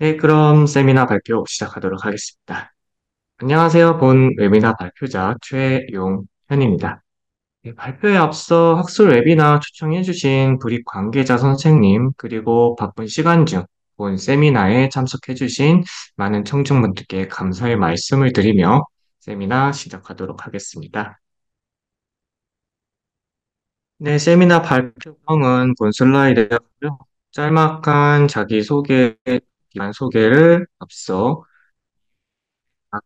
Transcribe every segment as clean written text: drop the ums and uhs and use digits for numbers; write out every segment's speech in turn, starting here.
네, 그럼 세미나 발표 시작하도록 하겠습니다. 안녕하세요. 본 웨비나 발표자 최용현입니다. 네, 발표에 앞서 학술 웨비나 초청해주신 불입 관계자 선생님, 그리고 바쁜 시간 중 본 세미나에 참석해주신 많은 청중분들께 감사의 말씀을 드리며 세미나 시작하도록 하겠습니다. 네, 세미나 발표형은 본 슬라이드였고요. 짤막한 자기소개, 기간 소개를 앞서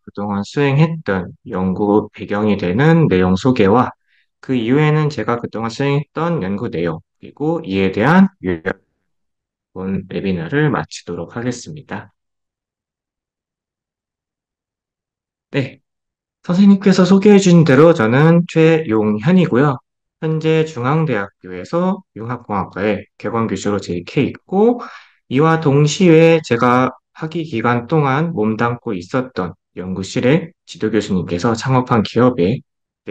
그동안 수행했던 연구 배경이 되는 내용 소개와 그 이후에는 제가 그동안 수행했던 연구 내용, 그리고 이에 대한 요약 본 웨비나를 마치도록 하겠습니다. 네, 선생님께서 소개해 주신 대로 저는 최용현이고요. 현재 중앙대학교에서 융합공학과에 객원교수로 재직해 있고, 이와 동시에 제가 학위 기간 동안 몸담고 있었던 연구실의 지도교수님께서 창업한 기업의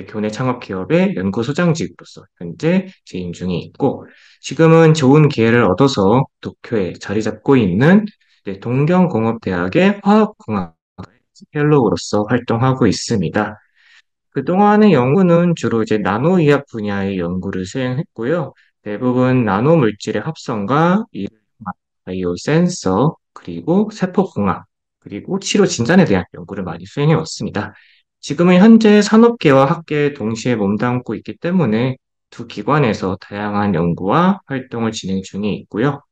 교내 창업 기업의 연구소장직으로서 현재 재임 중에 있고, 지금은 좋은 기회를 얻어서 도쿄에 자리 잡고 있는 동경공업대학의 화학공학 fel로우로서 활동하고 있습니다. 그동안의 연구는 주로 이제 나노의학 분야의 연구를 수행했고요. 대부분 나노물질의 합성과 바이오 센서, 그리고 세포공학, 그리고 치료 진단에 대한 연구를 많이 수행해 왔습니다. 지금은 현재 산업계와 학계에 동시에 몸담고 있기 때문에 두 기관에서 다양한 연구와 활동을 진행 중에 있고요.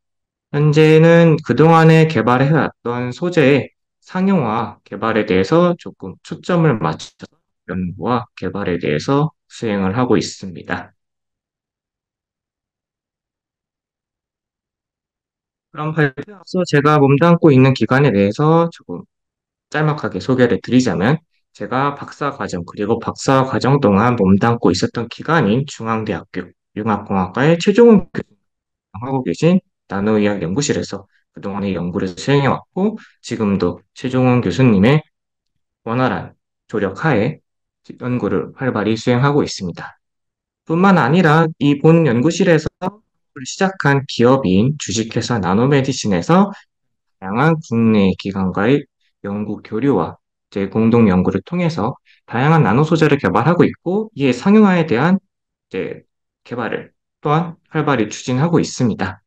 현재는 그동안에 개발해왔던 소재의 상용화 개발에 대해서 조금 초점을 맞춰서 연구와 개발에 대해서 수행을 하고 있습니다. 그럼 발표에 앞서 제가 몸담고 있는 기관에 대해서 조금 짤막하게 소개를 드리자면, 제가 박사과정 그리고 박사과정 동안 몸담고 있었던 기관인 중앙대학교 융합공학과의 최종훈 하고 계신 나노의학 연구실에서 그동안의 연구를 수행해왔고, 지금도 최종원 교수님의 원활한 조력하에 연구를 활발히 수행하고 있습니다. 뿐만 아니라 이 본 연구실에서 시작한 기업인 주식회사 나노메디신에서 다양한 국내 기관과의 연구 교류와 이제 공동 연구를 통해서 다양한 나노 소재를 개발하고 있고, 이에 상용화에 대한 이제 개발을 또한 활발히 추진하고 있습니다.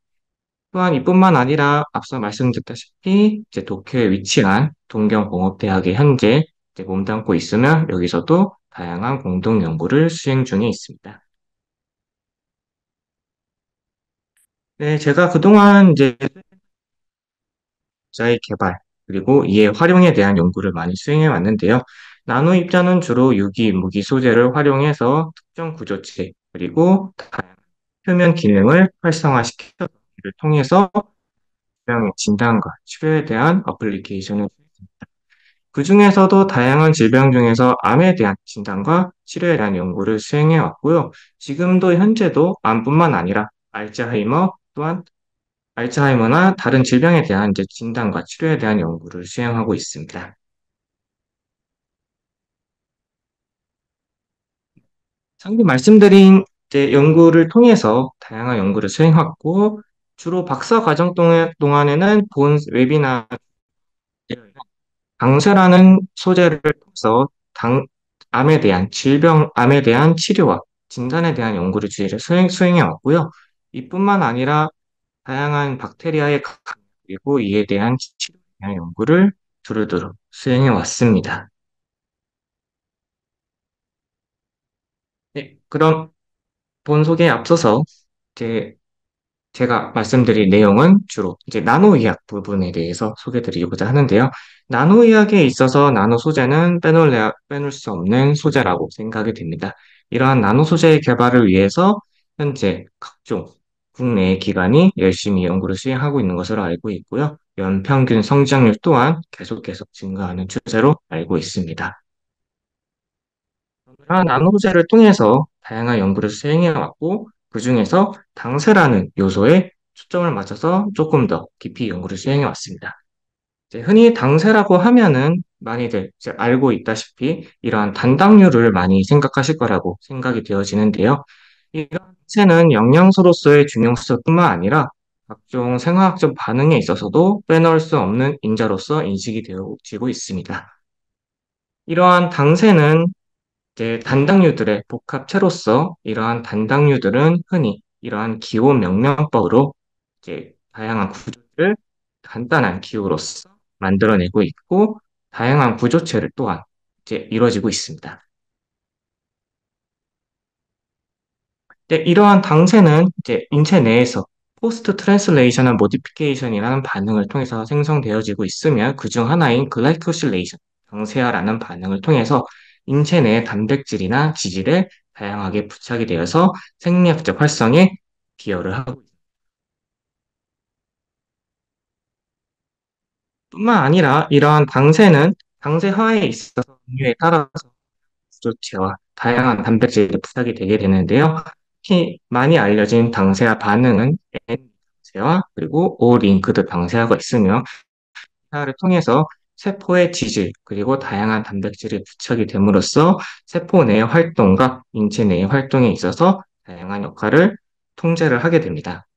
또한 이뿐만 아니라 앞서 말씀드렸다시피 이제 도쿄에 위치한 동경공업대학에 현재 이제 몸담고 있으며, 여기서도 다양한 공동 연구를 수행 중에 있습니다. 네, 제가 그동안 이제 자의 개발 그리고 이의 활용에 대한 연구를 많이 수행해 왔는데요. 나노 입자는 주로 유기, 무기 소재를 활용해서 특정 구조체 그리고 다양한 표면 기능을 활성화시켜서 이를 통해서 질병의 진단과 치료에 대한 어플리케이션을, 그 중에서도 다양한 질병 중에서 암에 대한 진단과 치료에 대한 연구를 수행해 왔고요. 지금도 현재도 암뿐만 아니라 알츠하이머나 다른 질병에 대한 이제 진단과 치료에 대한 연구를 수행하고 있습니다. 방금 말씀드린 이제 연구를 통해서 다양한 연구를 수행했고, 주로 박사 과정 동안에는 본 웨비나 당쇠라는 소재를 통해서 암에 대한 치료와 진단에 대한 연구를 주의를 수행해 왔고요. 이뿐만 아니라 다양한 박테리아의 그리고 이에 대한 치료에 대한 연구를 두루두루 수행해 왔습니다. 네, 그럼 본 소개에 앞서서 이제 제가 말씀드릴 내용은 주로 이제 나노의학 부분에 대해서 소개드리고자 하는데요. 나노의학에 있어서 나노 소재는 빼놓을 수 없는 소재라고 생각이 됩니다. 이러한 나노 소재의 개발을 위해서 현재 각종 국내 기관이 열심히 연구를 수행하고 있는 것으로 알고 있고요. 연평균 성장률 또한 계속해서 증가하는 추세로 알고 있습니다. 이러한 나노 소재를 통해서 다양한 연구를 수행해 왔고, 그중에서 당세라는 요소에 초점을 맞춰서 조금 더 깊이 연구를 수행해 왔습니다. 이제 흔히 당세라고 하면은 많이들 이제 알고 있다시피 이러한 단당류를 많이 생각하실 거라고 생각이 되어지는데요. 이런 당세는 영양소로서의 중요성뿐만 아니라 각종 생화학적 반응에 있어서도 빼놓을 수 없는 인자로서 인식이 되어지고 있습니다. 이러한 당세는 이제 단당류들의 복합체로서 이러한 단당류들은 흔히 이러한 기호 명명법으로 이제 다양한 구조를 간단한 기호로서 만들어내고 있고 다양한 구조체를 또한 이제 이루어지고 있습니다. 이러한 당세는 이제 인체 내에서 포스트 트랜슬레이셔널 모디피케이션이라는 반응을 통해서 생성되어지고 있으며 그중 하나인 글라이코실레이션, 당세화라는 반응을 통해서 인체 내 단백질이나 지질에 다양하게 부착이 되어서 생리학적 활성에 기여를 하고 있습니다. 뿐만 아니라 이러한 당세는 당세화에 있어서 종류에 따라서 구조체와 다양한 단백질이 부착이 되게 되는데요. 특히 많이 알려진 당세화 반응은 N 당세화 그리고 O 링크드 당세화가 있으며 당세화를 통해서 세포의 지질 그리고 다양한 단백질이 부착이 됨으로써 세포 내의 활동과 인체 내의 활동에 있어서 다양한 역할을 통제를 하게 됩니다.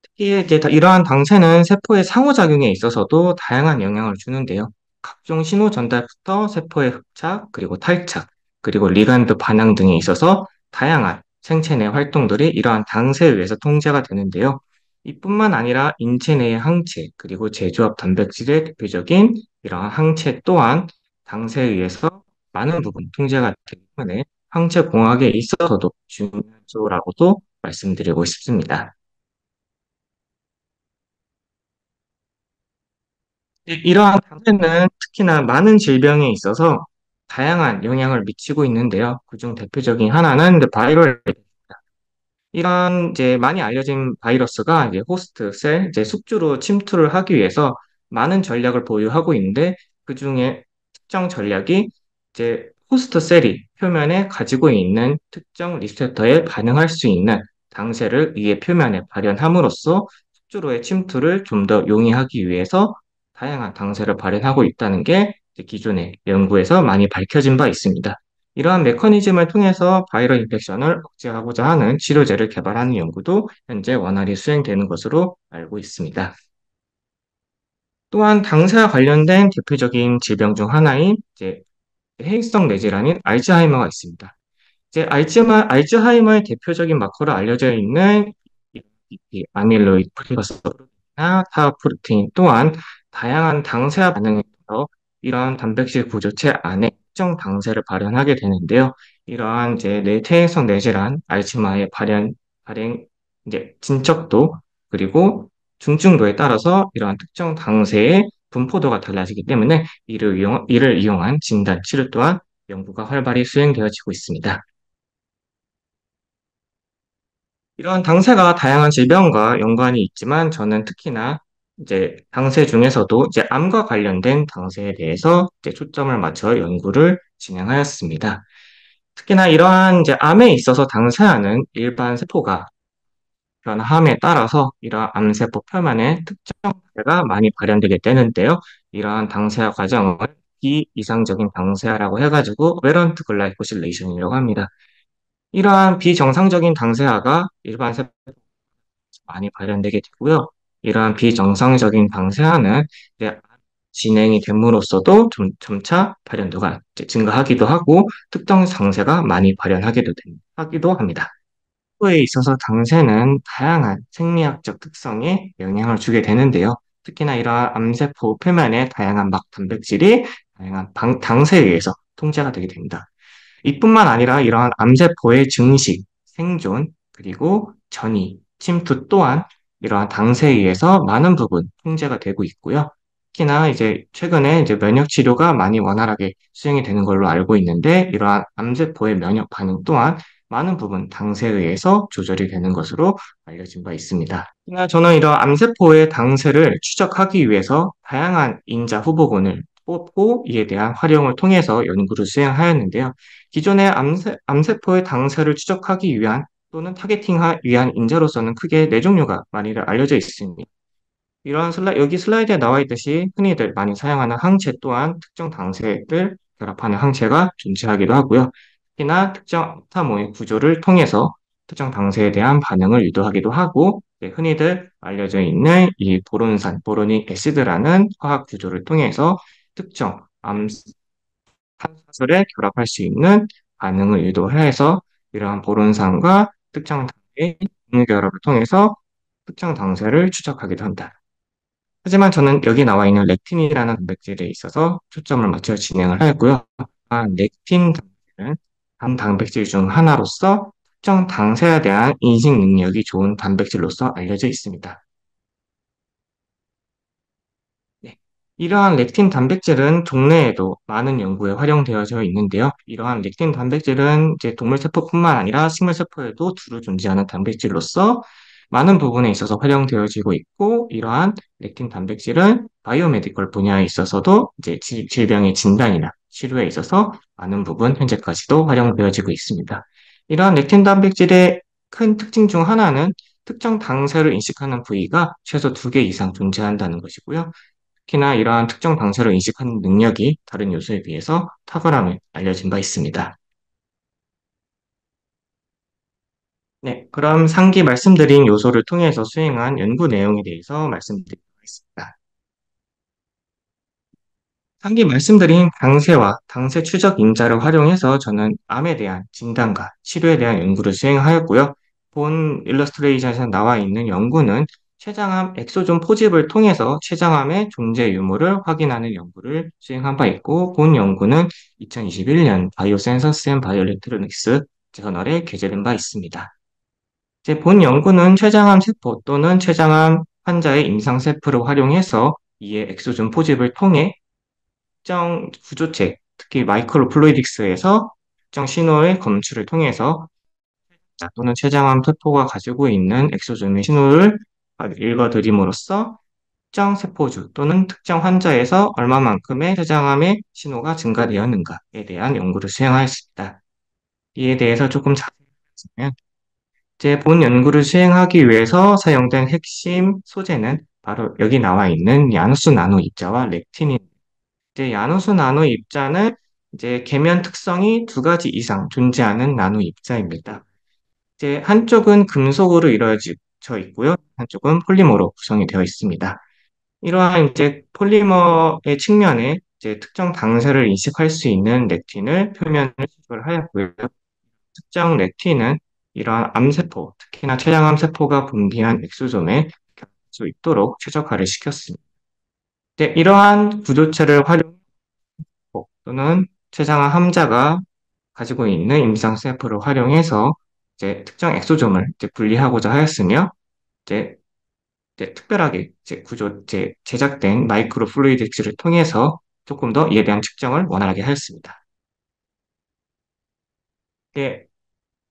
특히 이제 이러한 당체는 세포의 상호작용에 있어서도 다양한 영향을 주는데요. 각종 신호 전달부터 세포의 흡착, 그리고 탈착, 그리고 리간드 반응 등에 있어서 다양한 생체 내 활동들이 이러한 당세에 의해서 통제가 되는데요. 이뿐만 아니라 인체 내의 항체, 그리고 제조합 단백질의 대표적인 이러한 항체 또한 당세에 의해서 많은 부분 통제가 되기 때문에 항체 공학에 있어서도 중요한 조라고도 말씀드리고 싶습니다. 이러한 방제는 특히나 많은 질병에 있어서 다양한 영향을 미치고 있는데요. 그중 대표적인 하나는 이제 바이럴 이런 이제 많이 알려진 바이러스가 이제 호스트 셀, 이제 숙주로 침투를 하기 위해서 많은 전략을 보유하고 있는데 그 중에 특정 전략이 이제 호스트 셀이 표면에 가지고 있는 특정 리셉터에 반응할 수 있는 당세를 이에 표면에 발현함으로써 숙주로의 침투를 좀 더 용이하기 위해서 다양한 당세를 발현하고 있다는 게 이제 기존의 연구에서 많이 밝혀진 바 있습니다. 이러한 메커니즘을 통해서 바이럴 인펙션을 억제하고자 하는 치료제를 개발하는 연구도 현재 원활히 수행되는 것으로 알고 있습니다. 또한 당사와 관련된 대표적인 질병 중 하나인 이제 해익성 뇌질환인 알츠하이머가 있습니다. 이제 알츠하이머의 대표적인 마커로 알려져 있는 이 아밀로이드 프리거스나 타우 프로테인 또한 다양한 당세와 반응에 따라 이러한 단백질 구조체 안에 특정 당세를 발현하게 되는데요. 이러한 이제 뇌퇴행성 뇌질환, 알츠마의 발행 이제 진척도 그리고 중증도에 따라서 이러한 특정 당세의 분포도가 달라지기 때문에 이를 이용한 진단 치료 또한 연구가 활발히 수행되어지고 있습니다. 이런 당세가 다양한 질병과 연관이 있지만 저는 특히나 이제 당세 중에서도 이제 암과 관련된 당세에 대해서 이제 초점을 맞춰 연구를 진행하였습니다. 특히나 이러한 이제 암에 있어서 당세하는 일반 세포가 변함에 따라서 이러한 암세포 표면에 특정 당세가 많이 발현되게 되는데요. 이러한 당세화 과정을 비이상적인 당세화라고 해가지고 베런트 글라이코실레이션이라고 합니다. 이러한 비정상적인 당세화가 일반 세포에 많이 발현되게 되고요. 이러한 비정상적인 방사는 이제 진행이 됨으로써도 점차 발현도가 이제 증가하기도 하고 특정 장세가 많이 하기도 합니다. 에 있어서 당세는 다양한 생리학적 특성에 영향을 주게 되는데요. 특히나 이러한 암세포 표면의 다양한 막 단백질이 다양한 당세에 의해서 통제가 되게 됩니다. 이뿐만 아니라 이러한 암세포의 증식, 생존, 그리고 전이, 침투 또한 이러한 당세에 의해서 많은 부분 통제가 되고 있고요. 특히나 이제 최근에 이제 면역 치료가 많이 원활하게 수행이 되는 걸로 알고 있는데 이러한 암세포의 면역 반응 또한 많은 부분 당세에 의해서 조절이 되는 것으로 알려진 바 있습니다. 특히나 저는 이런 암세포의 당세를 추적하기 위해서 다양한 인자 후보군을 뽑고 이에 대한 활용을 통해서 연구를 수행하였는데요. 기존의 암세포의 당세를 추적하기 위한 또는 타겟팅하기 위한 인자로서는 크게 네 종류가 많이 알려져 있습니다. 여기 슬라이드에 나와 있듯이 흔히들 많이 사용하는 항체 또한 특정 당세를 결합하는 항체가 존재하기도 하고요. 특히나 특정 타모의 구조를 통해서 특정 당세에 대한 반응을 유도하기도 하고, 흔히들 알려져 있는 이 보론산, 보로닉 애시드라는 화학 구조를 통해서 특정 암산화술에 결합할 수 있는 반응을 유도해서 이러한 보론산과 특정 당의 결합을 통해서 특정 당세를 추적하기도 한다. 하지만 저는 여기 나와 있는 렉틴이라는 단백질에 있어서 초점을 맞춰 진행을 하였고요. 렉틴 단백질은 한 단백질 중 하나로서 특정 당세에 대한 인식 능력이 좋은 단백질로서 알려져 있습니다. 네. 이러한 렉틴 단백질은 종래에도 많은 연구에 활용되어져 있는데요. 이러한 렉틴 단백질은 이제 동물 세포뿐만 아니라 식물 세포에도 두루 존재하는 단백질로서 많은 부분에 있어서 활용되어지고 있고, 이러한 렉틴 단백질은 바이오메디컬 분야에 있어서도 이제 질병의 진단이나 치료에 있어서 많은 부분 현재까지도 활용되어지고 있습니다. 이러한 렉틴 단백질의 큰 특징 중 하나는 특정 당세를 인식하는 부위가 최소 2개 이상 존재한다는 것이고요. 특히나 이러한 특정 방사를 인식하는 능력이 다른 요소에 비해서 탁월함을 알려진 바 있습니다. 네, 그럼 상기 말씀드린 요소를 통해서 수행한 연구 내용에 대해서 말씀드리도록 하겠습니다. 상기 말씀드린 당세와 당세 추적 인자를 활용해서 저는 암에 대한 진단과 치료에 대한 연구를 수행하였고요. 본 일러스트레이션에서 나와 있는 연구는 췌장암 엑소존 포집을 통해서 췌장암의 존재 유무를 확인하는 연구를 수행한 바 있고, 본 연구는 2021년 바이오센서스 앤 바이오엘렉트로닉스 저널에 게재된 바 있습니다. 이제 본 연구는 췌장암 세포 또는 췌장암 환자의 임상 세포를 활용해서 이에 엑소존 포집을 통해 특정 구조체, 특히 마이크로 플루이딕스에서 특정 신호의 검출을 통해서 또는 췌장암 세포가 가지고 있는 엑소존의 신호를 읽어드림으로써 특정 세포주 또는 특정 환자에서 얼마만큼의 췌장암의 신호가 증가되었는가에 대한 연구를 수행하였습니다. 이에 대해서 조금 자세히 말씀드리면, 제 본 연구를 수행하기 위해서 사용된 핵심 소재는 바로 여기 나와 있는 야누스 나노 입자와 렉틴인. 이제 야누스 나노 입자는 이제 계면 특성이 2가지 이상 존재하는 나노 입자입니다. 이제 한쪽은 금속으로 이루어져 있고요. 한쪽은 폴리머로 구성이 되어 있습니다. 이러한 이제 폴리머의 측면에 이제 특정 당세를 인식할 수 있는 렉틴을 표면을 시도를 하였고요. 특정 렉틴은 이러한 암세포, 특히나 췌장암세포가 분비한 엑소솜에 겹칠 수 있도록 최적화를 시켰습니다. 이제 이러한 구조체를 활용 또는 췌장암 함자가 가지고 있는 임상 샘플을 활용해서 이제 특정 엑소점을 이제 분리하고자 하였으며, 이제, 특별하게 이제 제작된 마이크로 플루이딕스를 통해서 조금 더 이에 대한 측정을 원활하게 하였습니다. 예,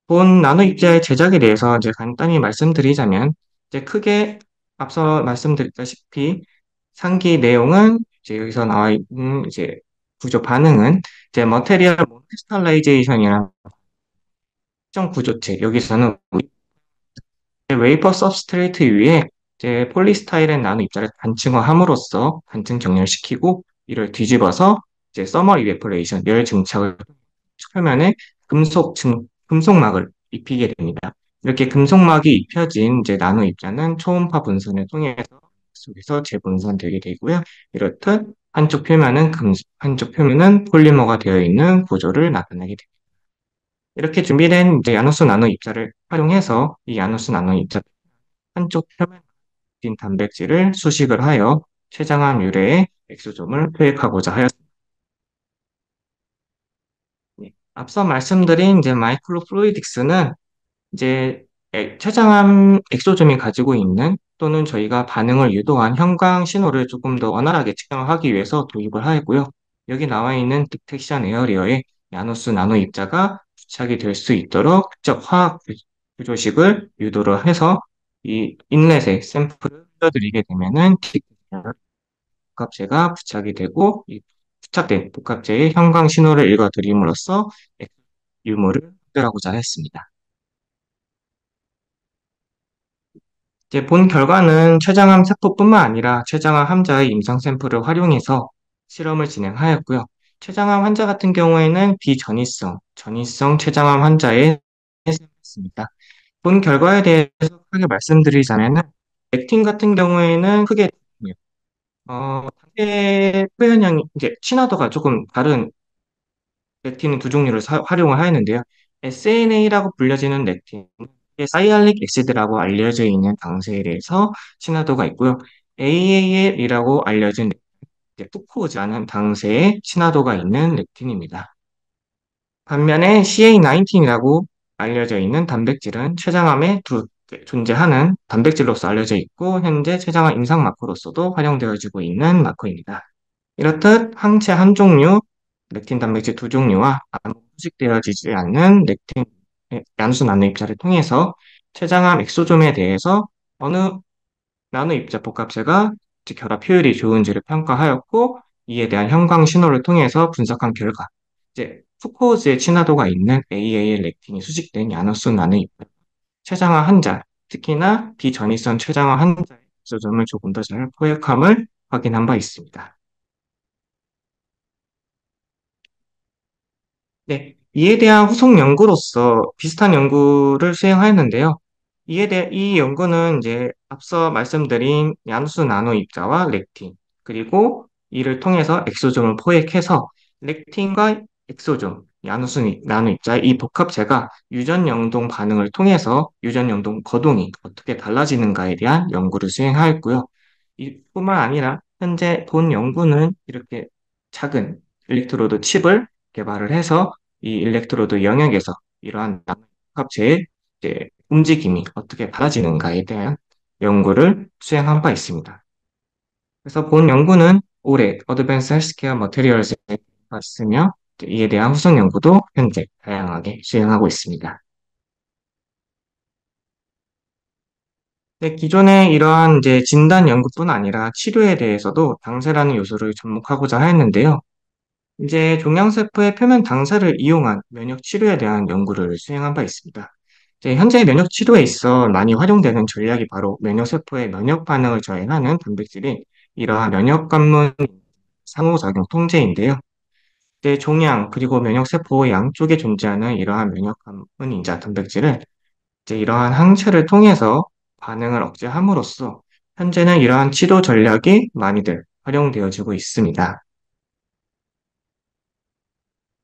본 나노 입자의 제작에 대해서 이제 간단히 말씀드리자면, 이제 크게 앞서 말씀드렸다시피 상기 내용은 이제 여기서 나와 있는 이제 구조 반응은 이제 머테리얼 모노크리스탈라이제이션이라는 특정 구조체, 여기서는 웨이퍼 서브스트레이트 위에 이제 폴리스타이렌 나노 입자를 반층화함으로써 반층 정렬시키고 이를 뒤집어서 이제 서머 이베포레이션 열 증착을 표면에 금속막을 입히게 됩니다. 이렇게 금속막이 입혀진 이제 나노 입자는 초음파 분선을 통해서 속에서 재분산되게 되고요. 이렇듯 한쪽 표면은 한쪽 표면은 폴리머가 되어 있는 구조를 나타내게 됩니다. 이렇게 준비된 이제 야누스 나노 입자를 활용해서 이 야누스 나노 입자 한쪽 표면에 진 단백질을 수식을 하여 췌장암 유래의 엑소점을 표획하고자 하였습니다. 네. 앞서 말씀드린 이제 마이크로 플루이딕스는 이제 췌장암 엑소점이 가지고 있는 또는 저희가 반응을 유도한 형광 신호를 조금 더 원활하게 측정하기 위해서 도입을 하였고요. 여기 나와 있는 딕텍션 에어리어에 야누스 나노 입자가 부착이 될 수 있도록 특정 화학 구조식을 유도를 해서 이 인렛에 샘플을 흘려드리게 되면은 복합체가 부착이 되고 이 부착된 복합체의 형광 신호를 읽어드림으로써 유무를 특별하고자 했습니다. 이제 본 결과는 췌장암 세포뿐만 아니라 췌장암 환자의 임상 샘플을 활용해서 실험을 진행하였고요. 췌장암 환자 같은 경우에는 비전이성, 전이성 췌장암 환자에 했습니다. 본 결과에 대해서 크게 말씀드리자면은, 렉틴 같은 경우에는 크게, 단계 표현형이, 이제 친화도가 조금 다른 렉틴 두 종류를 활용을 하였는데요. SNA라고 불려지는 렉틴, 사이알릭 엑시드라고 알려져 있는 당세에 대해서 친화도가 있고요. AAL이라고 알려진 푸코즈라는 당세에 친화도가 있는 렉틴입니다. 반면에 CA19이라고 알려져 있는 단백질은 췌장암에 존재하는 단백질로서 알려져 있고 현재 췌장암 임상 마커로서도 활용되어지고 있는 마커입니다. 이렇듯 항체 한 종류, 렉틴 단백질 두 종류와 아무 수식되어지지 않는 렉틴 양수 나노 입자를 통해서 췌장암 엑소좀에 대해서 어느 나노 입자 복합체가 결합 효율이 좋은지를 평가하였고 이에 대한 형광 신호를 통해서 분석한 결과 이제 푸코즈의 친화도가 있는 AAL 렉틴이 수식된 야노스 나노 입자 췌장암 환자, 특히나 비전이성 췌장암 환자의 엑소점을 조금 더 잘 포획함을 확인한 바 있습니다. 네, 이에 대한 후속 연구로서 비슷한 연구를 수행하였는데요. 이 연구는 이제 앞서 말씀드린 양수 나노 입자와 렉틴, 그리고 이를 통해서 엑소점을 포획해서 렉틴과 엑소점, 양수 나노 입자의 이 복합체가 유전 영동 반응을 통해서 유전 영동 거동이 어떻게 달라지는가에 대한 연구를 수행하였고요. 이뿐만 아니라 현재 본 연구는 이렇게 작은 일렉트로드 칩을 개발을 해서 이 일렉트로드 영역에서 이러한 합체의 이제 움직임이 어떻게 달라지는가에 대한 연구를 수행한 바 있습니다. 그래서 본 연구는 올해 어드밴스 헬스케어 머테리얼스에 봤으며 이에 대한 후속 연구도 현재 다양하게 수행하고 있습니다. 네, 기존에 이러한 이제 진단 연구뿐 아니라 치료에 대해서도 당세라는 요소를 접목하고자 하였는데요. 이제 종양세포의 표면 당사를 이용한 면역 치료에 대한 연구를 수행한 바 있습니다. 이제 현재 면역 치료에 있어 많이 활용되는 전략이 바로 면역세포의 면역 반응을 저해하는 단백질인 이러한 면역 관문 상호작용 통제인데요. 이제 종양 그리고 면역세포 양쪽에 존재하는 이러한 면역 관문 인자 단백질을 이제 이러한 항체를 통해서 반응을 억제함으로써 현재는 이러한 치료 전략이 많이들 활용되어지고 있습니다.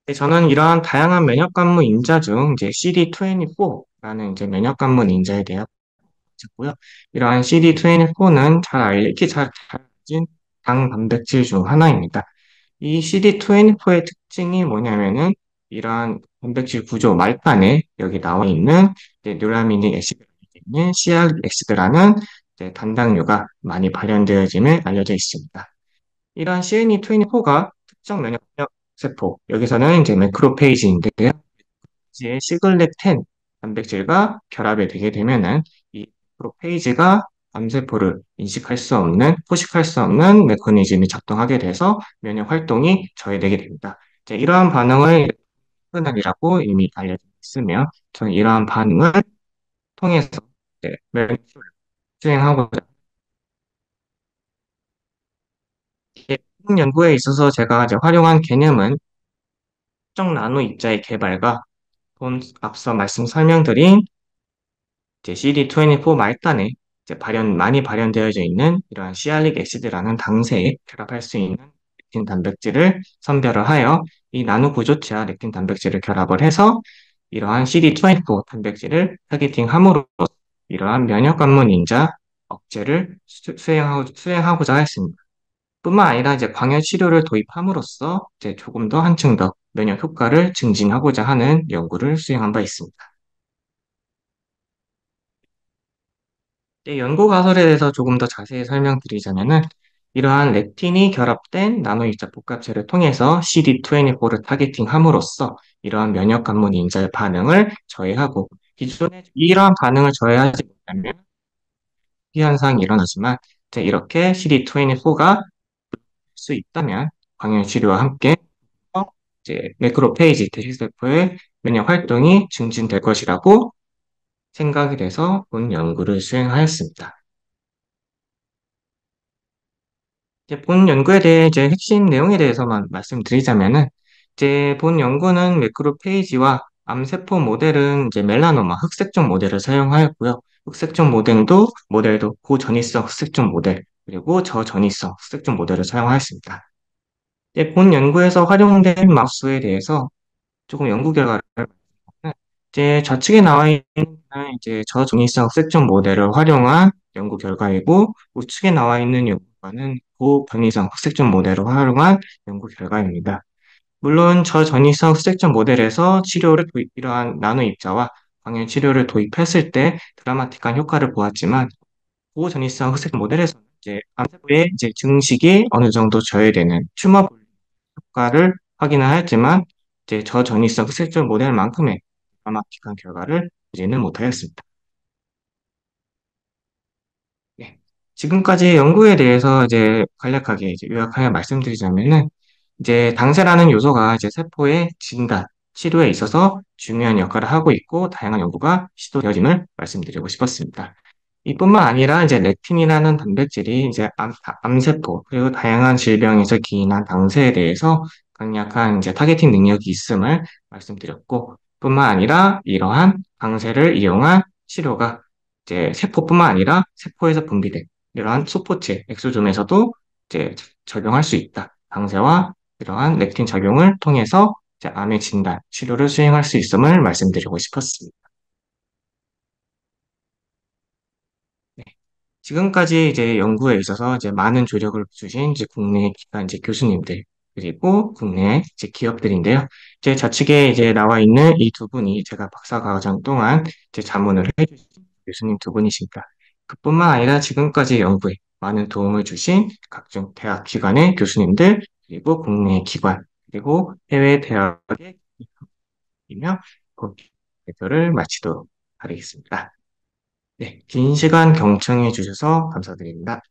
네, 저는 이러한 다양한 면역관문 인자 중 이제 CD24라는 이제 면역관문 인자에 대해 봤고요. 이러한 CD24는 익히 잘 알려진 당 단백질 중 하나입니다. 이 CD24의 특징이 뭐냐면은 이러한 단백질 구조 말판에 여기 나와 있는 이제 뉴라미닉 애시드가 있는 CR 엑시드라는 이제 단당류가 많이 발현되어짐을 알려져 있습니다. 이러한 CNE24가 특정 면역 세포, 여기서는 이제 매크로페이지인데요. 이제 시글렉10 단백질과 결합이 되게 되면은 이 매크로페이지가 암세포를 인식할 수 없는, 포식할 수 없는 메커니즘이 작동하게 돼서 면역 활동이 저해되게 됩니다. 이제 이러한 반응을 시그널이라고 이미 알려져 있으며, 저는 이러한 반응을 통해서 이제 면역 치료를 수행하고자 연구에 있어서 제가 이제 활용한 개념은 특정 나노 입자의 개발과 앞서 말씀 설명드린 이제 CD24 말단에 이제 많이 발현되어져 있는 이러한 시알릭 애시드라는 당세에 결합할 수 있는 렉틴 단백질을 선별을 하여 이 나노 구조체와 렉틴 단백질을 결합을 해서 이러한 CD24 단백질을 타겟팅함으로 이러한 면역 관문 인자 억제를 수행하고자 했습니다. 뿐만 아니라 이제 광역 치료를 도입함으로써 이제 조금 더 한층 더 면역 효과를 증진하고자 하는 연구를 수행한 바 있습니다. 연구 가설에 대해서 조금 더 자세히 설명드리자면은 이러한 렉틴이 결합된 나노입자 복합체를 통해서 CD24를 타겟팅함으로써 이러한 면역 관문 인자의 반응을 저해하고 기존에 이러한 반응을 저해하지 못하면 현상이 일어나지만 이제 이렇게 CD24가 수 있다면 광역 치료와 함께 이제 매크로페이지 대시세포의 면역 활동이 증진될 것이라고 생각이 돼서 본 연구를 수행하였습니다. 이제 본 연구에 대해 이제 핵심 내용에 대해서만 말씀드리자면은 이제 본 연구는 매크로페이지와 암세포 모델은 이제 멜라노마 흑색종 모델을 사용하였고요. 흑색종 모델도 고전이성 흑색종 모델, 그리고 저전이성 흑색종 모델을 사용하였습니다. 본 연구에서 활용된 마우스에 대해서 조금 연구 결과를 이제 좌측에 나와 있는 이제 저중립성 흑색종 모델을 활용한 연구 결과이고 우측에 나와 있는 연구는 고변이성 흑색종 모델을 활용한 연구 결과입니다. 물론 저전이성 흑색종 모델에서 이러한 나노 입자와 광역 치료를 도입했을 때 드라마틱한 효과를 보았지만 고전이성 흑색 모델에서는 이제 암세포의 이제 증식이 어느 정도 저해되는 튜머 효과를 확인을 하였지만 이제 저전이성 흑색종 모델만큼의 드라마틱한 결과를 보지는 못하였습니다. 네. 지금까지 연구에 대해서 이제 간략하게 이제 요약하여 말씀드리자면은 이제 당세라는 요소가 이제 세포의 진단, 치료에 있어서 중요한 역할을 하고 있고 다양한 연구가 시도되어짐을 말씀드리고 싶었습니다. 이뿐만 아니라 이제 렉틴이라는 단백질이 이제 암세포 그리고 다양한 질병에서 기인한 당세에 대해서 강력한 이제 타겟팅 능력이 있음을 말씀드렸고 뿐만 아니라 이러한 당세를 이용한 치료가 이제 세포뿐만 아니라 세포에서 분비된 이러한 소포체 엑소좀에서도 이제 적용할 수 있다. 당세와 이러한 렉틴 작용을 통해서 이제 암의 진단, 치료를 수행할 수 있음을 말씀드리고 싶었습니다. 네. 지금까지 이제 연구에 있어서 이제 많은 조력을 주신 이제 국내 기관 이제 교수님들 그리고 국내 이제 기업들인데요. 제 좌측에 이제 나와 있는 이 두 분이 제가 박사 과정 동안 이제 자문을 해주신 교수님 두 분이십니다. 그뿐만 아니라 지금까지 연구에 많은 도움을 주신 각종 대학 기관의 교수님들 그리고 국내 기관 그리고 해외 대학의 이며 대표를 마치도록 하겠습니다. 네, 긴 시간 경청해 주셔서 감사드립니다.